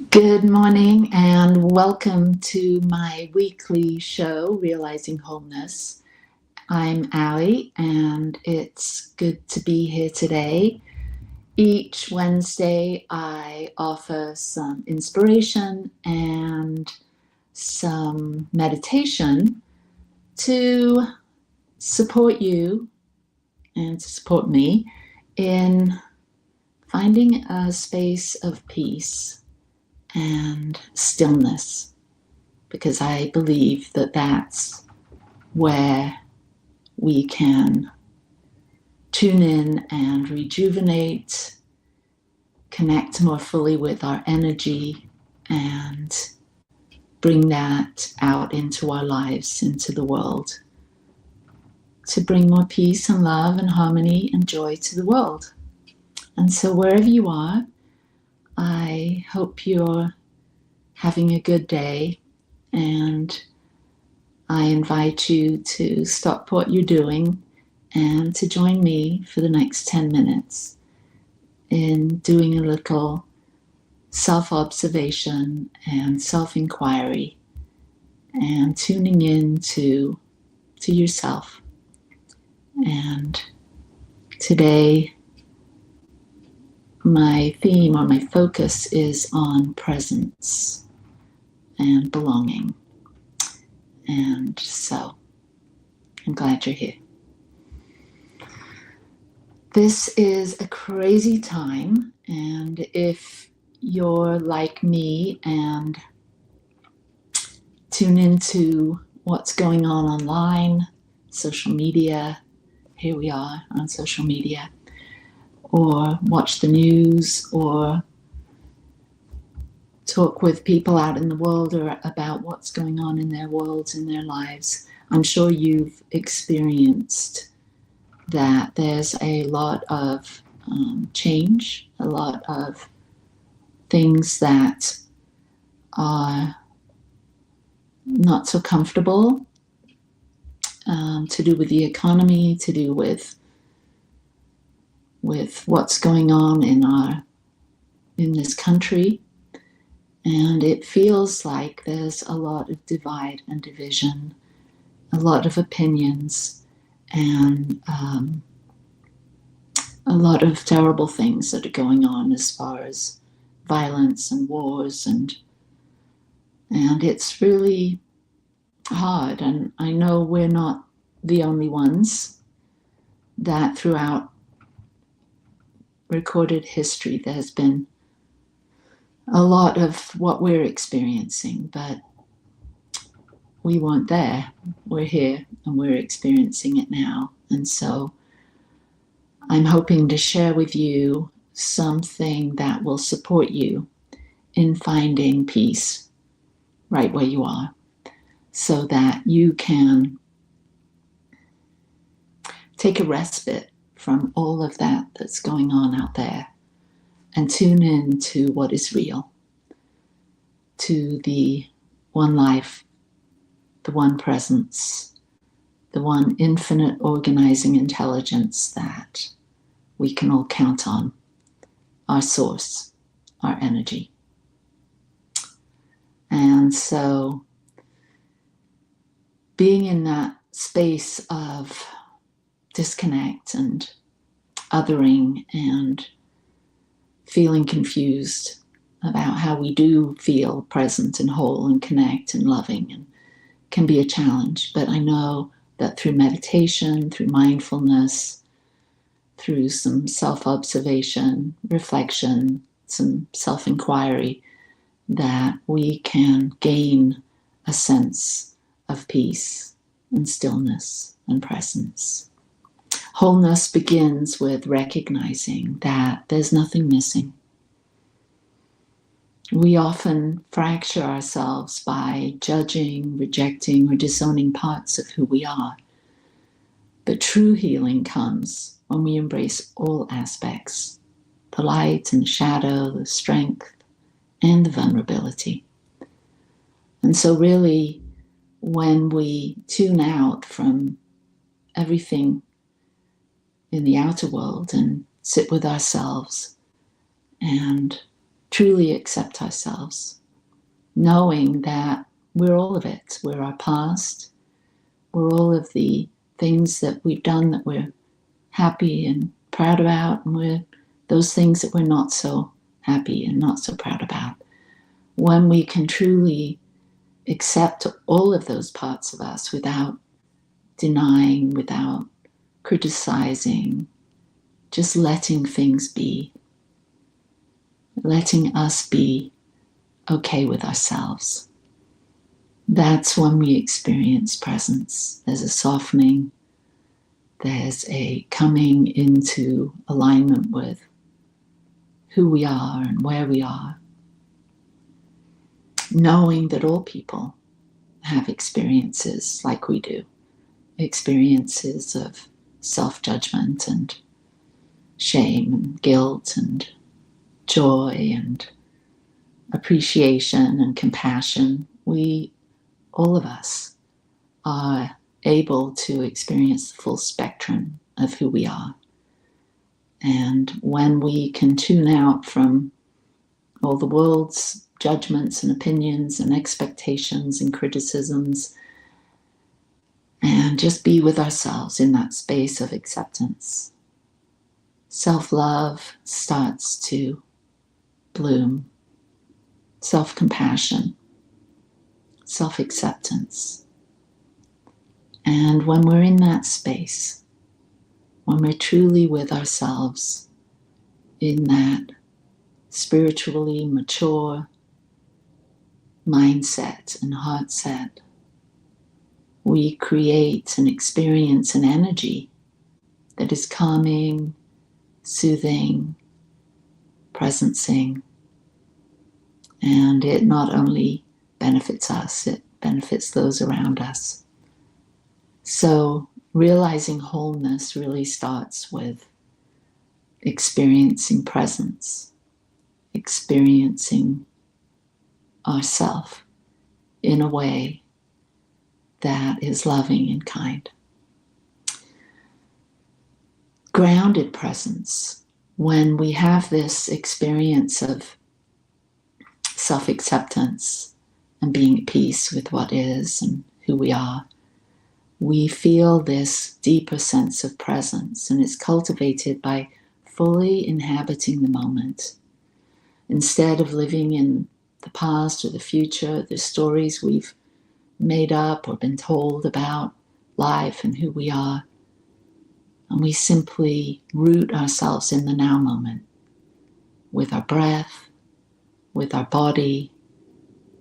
Good morning and welcome to my weekly show, Realizing Wholeness. I'm Allie and it's good to be here today. Each Wednesday I offer some inspiration and some meditation to support you and to support me in finding a space of peace and stillness, because I believe that that's where we can tune in and rejuvenate, connect more fully with our energy, and bring that out into our lives, into the world, to bring more peace and love and harmony and joy to the world. And so wherever you are, I hope you're having a good day, and I invite you to stop what you're doing and to join me for the next 10 minutes in doing a little self-observation and self-inquiry and tuning in to yourself. And today my theme or my focus is on presence and belonging. And so I'm glad you're here. This is a crazy time, and if you're like me and tune into what's going on online, social media, here we are on social media, or watch the news, or talk with people out in the world or about what's going on in their worlds, in their lives, I'm sure you've experienced that there's a lot of change, a lot of things that are not so comfortable, to do with the economy, to do with what's going on in this country. And it feels like there's a lot of divide and division, a lot of opinions, and a lot of terrible things that are going on as far as violence and wars, and it's really hard. And I know we're not the only ones, that throughout recorded history there's been a lot of what we're experiencing, but we weren't there. We're here and we're experiencing it now. And so I'm hoping to share with you something that will support you in finding peace right where you are, so that you can take a respite from all of that that's going on out there and tune in to what is real, to the one life, the one presence, the one infinite organizing intelligence that we can all count on, our source, our energy. And so being in that space of disconnect and othering and feeling confused about how we do feel present and whole and connect and loving and can be a challenge, but I know that through meditation, through mindfulness, through some self-observation, reflection, some self-inquiry, that we can gain a sense of peace and stillness and presence. Wholeness begins with recognizing that there's nothing missing. We often fracture ourselves by judging, rejecting, or disowning parts of who we are. But true healing comes when we embrace all aspects, the light and shadow, the strength and the vulnerability. And so really, when we tune out from everything in the outer world and sit with ourselves and truly accept ourselves, knowing that we're all of it. We're our past. We're all of the things that we've done that we're happy and proud about, and we're those things that we're not so happy and not so proud about. When we can truly accept all of those parts of us without denying, without criticizing, just letting things be, letting us be okay with ourselves. That's when we experience presence. There's a softening, there's a coming into alignment with who we are and where we are, knowing that all people have experiences like we do, experiences of self-judgment and shame and guilt and joy and appreciation and compassion. All of us are able to experience the full spectrum of who we are. And when we can tune out from all the world's judgments and opinions and expectations and criticisms, and just be with ourselves in that space of acceptance, self-love starts to bloom, self-compassion, self-acceptance. And when we're in that space, when we're truly with ourselves in that spiritually mature mindset and heart set, we create and experience an energy that is calming, soothing, presencing, and it not only benefits us, it benefits those around us. So realizing wholeness really starts with experiencing presence, experiencing ourself in a way that is loving and kind. Grounded presence, when we have this experience of self-acceptance and being at peace with what is and who we are, we feel this deeper sense of presence, and it's cultivated by fully inhabiting the moment. Instead of living in the past or the future, the stories we've made up or been told about life and who we are, and we simply root ourselves in the now moment with our breath, with our body,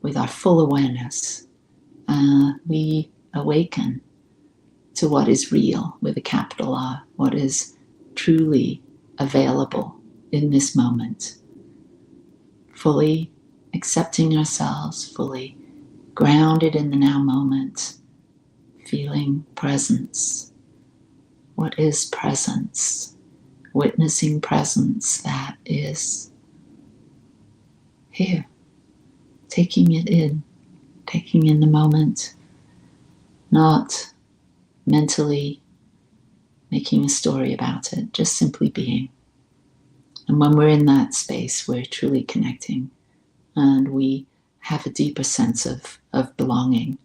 with our full awareness. We awaken to what is real with a capital R, what is truly available in this moment. Fully accepting ourselves, fully grounded in the now moment, feeling presence. What is presence? Witnessing presence that is here, taking it in, taking in the moment, not mentally making a story about it, just simply being. And when we're in that space, we're truly connecting, and we have a deeper sense of belonging.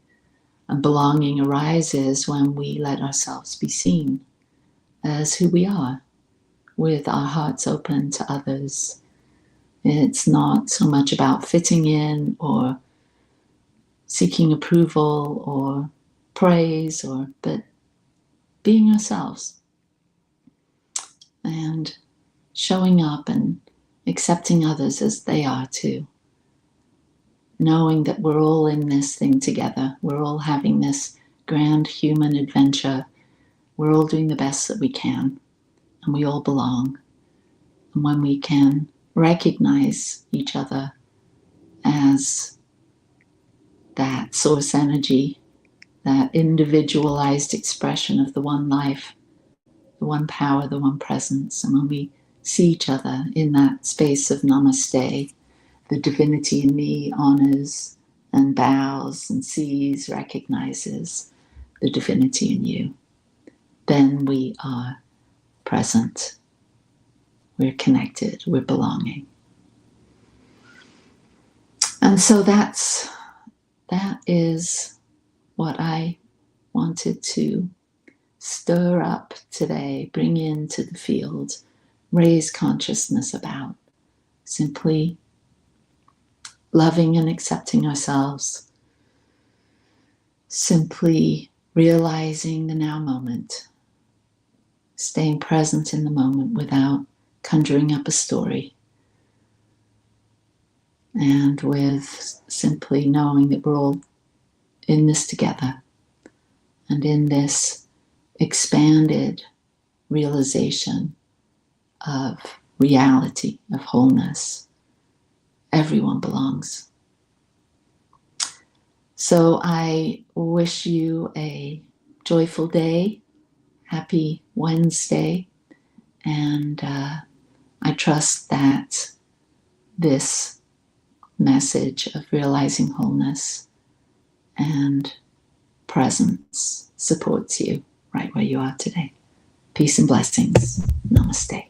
And belonging arises when we let ourselves be seen as who we are, with our hearts open to others. It's not so much about fitting in or seeking approval or praise, but being ourselves and showing up and accepting others as they are too. Knowing that we're all in this thing together. We're all having this grand human adventure. We're all doing the best that we can, and we all belong. And when we can recognize each other as that source energy, that individualized expression of the one life, the one power, the one presence, and when we see each other in that space of namaste, the divinity in me honors and bows and sees, recognizes the divinity in you, then we are present. We're connected. We're belonging. And so that is what I wanted to stir up today, bring into the field, raise consciousness about. Simply loving and accepting ourselves. Simply realizing the now moment. Staying present in the moment without conjuring up a story. And with simply knowing that we're all in this together. And in this expanded realization of reality, of wholeness. Everyone belongs. So I wish you a joyful day, happy Wednesday, and I trust that this message of realizing wholeness and presence supports you right where you are today. Peace and blessings. Namaste.